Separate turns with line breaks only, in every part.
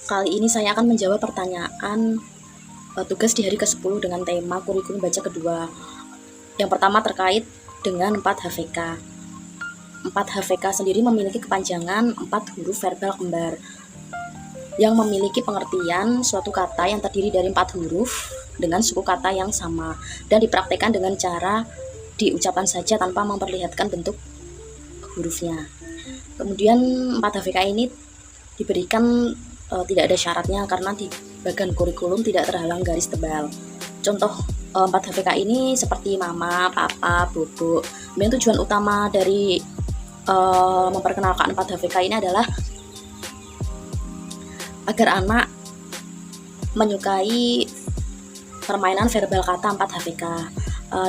Kali ini saya akan menjawab pertanyaan tugas di hari ke-10 dengan tema kurikulum baca kedua. Yang pertama terkait dengan 4 HVK. 4 HVK sendiri memiliki kepanjangan 4 huruf verbal kembar yang memiliki pengertian suatu kata yang terdiri dari 4 huruf dengan suku kata yang sama dan dipraktikkan dengan cara diucapkan saja tanpa memperlihatkan bentuk hurufnya. Kemudian 4 HVK ini diberikan tidak ada syaratnya karena di bagian kurikulum tidak terhalang garis tebal. Contoh 4 HVK ini seperti mama, papa, bobo. Kemudian tujuan utama dari memperkenalkan 4 HVK ini adalah agar anak menyukai permainan verbal kata 4 HVK.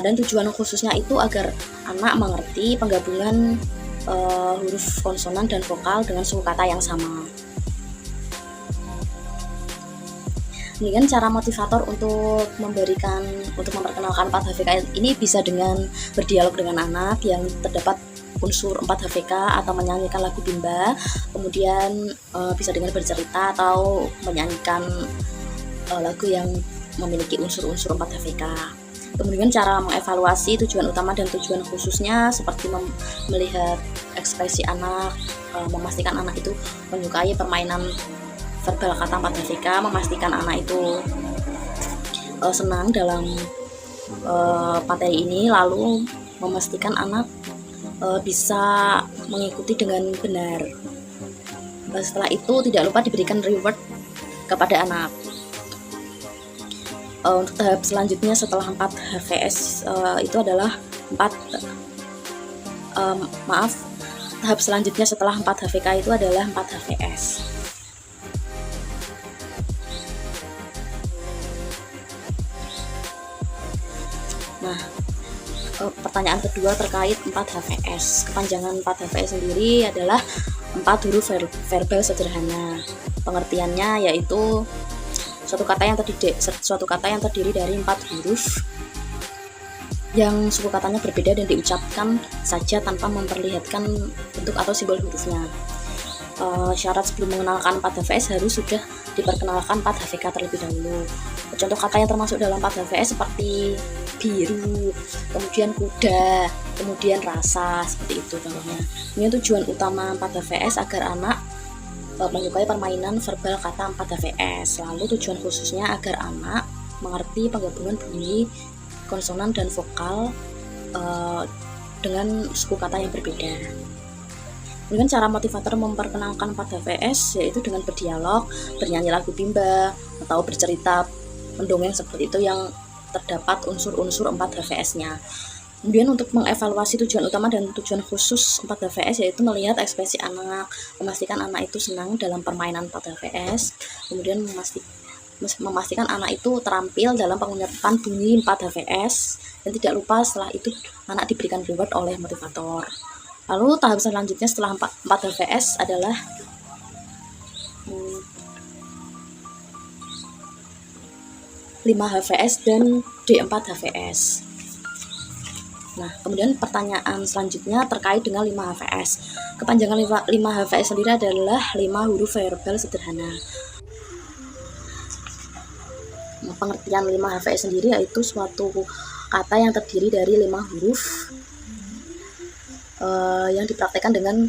Dan tujuan khususnya itu agar anak mengerti penggabungan huruf konsonan dan vokal dengan suku kata yang sama. Kemudian cara motivator untuk memperkenalkan 4 HVK ini bisa dengan berdialog dengan anak yang terdapat unsur 4 HVK atau menyanyikan lagu bimba, kemudian bisa dengan bercerita atau menyanyikan lagu yang memiliki unsur-unsur 4 HVK. Kemudian cara mengevaluasi tujuan utama dan tujuan khususnya seperti melihat ekspresi anak, memastikan anak itu menyukai permainan verbal kata 4 HVK, memastikan anak itu senang dalam materi ini, lalu memastikan anak bisa mengikuti dengan benar. Setelah itu tidak lupa diberikan reward kepada anak. Untuk tahap selanjutnya setelah 4 HVS itu adalah tahap selanjutnya setelah 4 HVK itu adalah 4 HVS. Nah, pertanyaan kedua terkait 4 HVS. Kepanjangan 4 HVS sendiri adalah 4 huruf verbal sederhana. Pengertiannya yaitu suatu kata yang terdiri dari 4 huruf yang suku katanya berbeda dan diucapkan saja tanpa memperlihatkan bentuk atau simbol hurufnya. Syarat sebelum mengenalkan 4 HVS harus sudah diperkenalkan 4 HVK terlebih dahulu. Contoh kata yang termasuk dalam 4 HVS seperti biru, kemudian kuda, kemudian rasa, seperti itu contohnya. Ini tujuan utama 4 HVS agar anak menyukai permainan verbal kata 4 HVS. Lalu tujuan khususnya agar anak mengerti penggabungan bunyi konsonan dan vokal dengan suku kata yang berbeda. Kemudian cara motivator memperkenalkan 4 HVS yaitu dengan berdialog, bernyanyi lagu bimba, atau bercerita mendongeng seperti itu yang terdapat unsur-unsur 4 HVS-nya. Kemudian untuk mengevaluasi tujuan utama dan tujuan khusus 4 HVS yaitu melihat ekspresi anak, memastikan anak itu senang dalam permainan 4 HVS, kemudian memastikan anak itu terampil dalam pengucapan bunyi 4 HVS, dan tidak lupa setelah itu anak diberikan reward oleh motivator. Lalu tahap selanjutnya setelah 4 HVS adalah 5 HVS dan D4 HVS. Nah, kemudian pertanyaan selanjutnya terkait dengan 5 HVS. Kepanjangan 5 HVS sendiri adalah 5 huruf verbal sederhana. Nah, pengertian 5 HVS sendiri yaitu suatu kata yang terdiri dari 5 huruf yang dipraktekkan dengan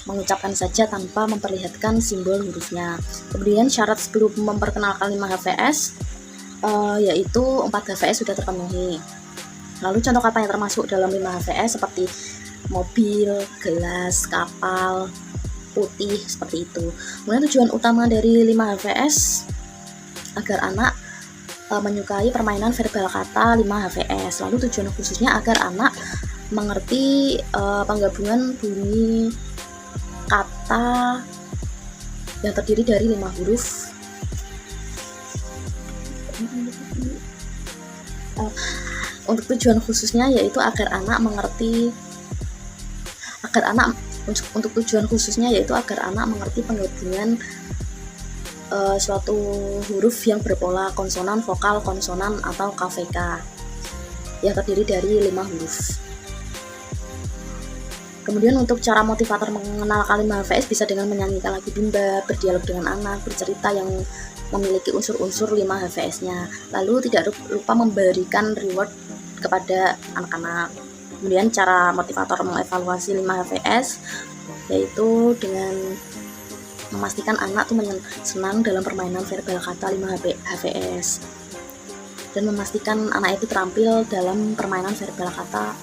mengucapkan saja tanpa memperlihatkan simbol hurufnya. Kemudian syarat sebelum memperkenalkan 5 HVS yaitu 4 HVS sudah terpenuhi. Lalu contoh kata yang termasuk dalam 5 HVS seperti mobil, gelas, kapal, putih, seperti itu. Kemudian tujuan utama dari 5 HVS agar anak menyukai permainan verbal kata 5 HVS. Lalu tujuan khususnya agar anak mengerti penggabungan bunyi kata yang terdiri dari 5 huruf untuk tujuan khususnya yaitu agar anak mengerti penggabungan suatu huruf yang berpola konsonan, vokal, konsonan atau KVK yang terdiri dari 5 huruf. Kemudian untuk cara motivator mengenalkan 5 HVS bisa dengan menyanyikan lagu bimba, berdialog dengan anak, bercerita yang memiliki unsur-unsur 5 HVS-nya. Lalu tidak lupa memberikan reward kepada anak-anak. Kemudian cara motivator mengevaluasi 5 HVS yaitu dengan memastikan anak tuh senang dalam permainan verbal kata 5 HVS dan memastikan anak itu terampil dalam permainan verbal kata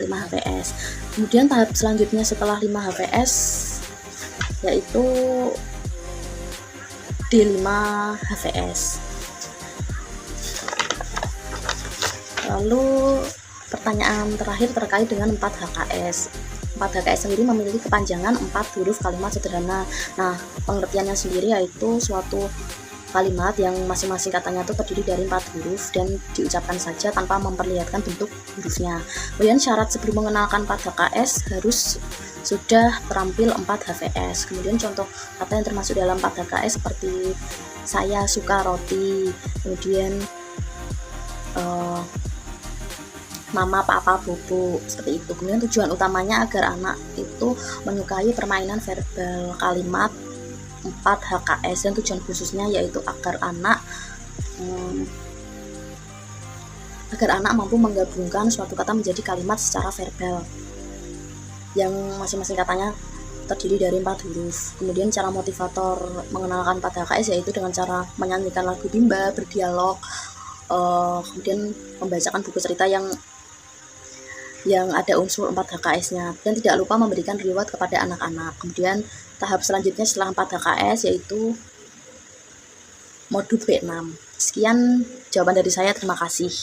5 HVS. Kemudian tahap selanjutnya setelah 5 HVS yaitu D5 HVS. Lalu pertanyaan terakhir terkait dengan 4 HKS. 4 HKS sendiri memiliki kepanjangan 4 huruf kalimat sederhana. Nah, pengertiannya sendiri yaitu suatu kalimat yang masing-masing katanya itu terdiri dari 4 huruf dan diucapkan saja tanpa memperlihatkan bentuk hurufnya. Kemudian syarat sebelum mengenalkan 4 HKS harus sudah terampil 4 HVS. Kemudian contoh kata yang termasuk dalam 4 HKS seperti saya suka roti, kemudian mama, papa, bobo, seperti itu. Kemudian tujuan utamanya agar anak itu menyukai permainan verbal kalimat 4 HKS, dan tujuan khususnya yaitu agar anak mampu menggabungkan suatu kata menjadi kalimat secara verbal yang masing-masing katanya terdiri dari 4 huruf. Kemudian cara motivator mengenalkan 4 HKS yaitu dengan cara menyanyikan lagu bimba, berdialog, kemudian membacakan buku cerita yang ada unsur 4 HKS-nya, dan tidak lupa memberikan reward kepada anak-anak. Kemudian tahap selanjutnya setelah 4 HKS yaitu modul B6. Sekian jawaban dari saya, terima kasih.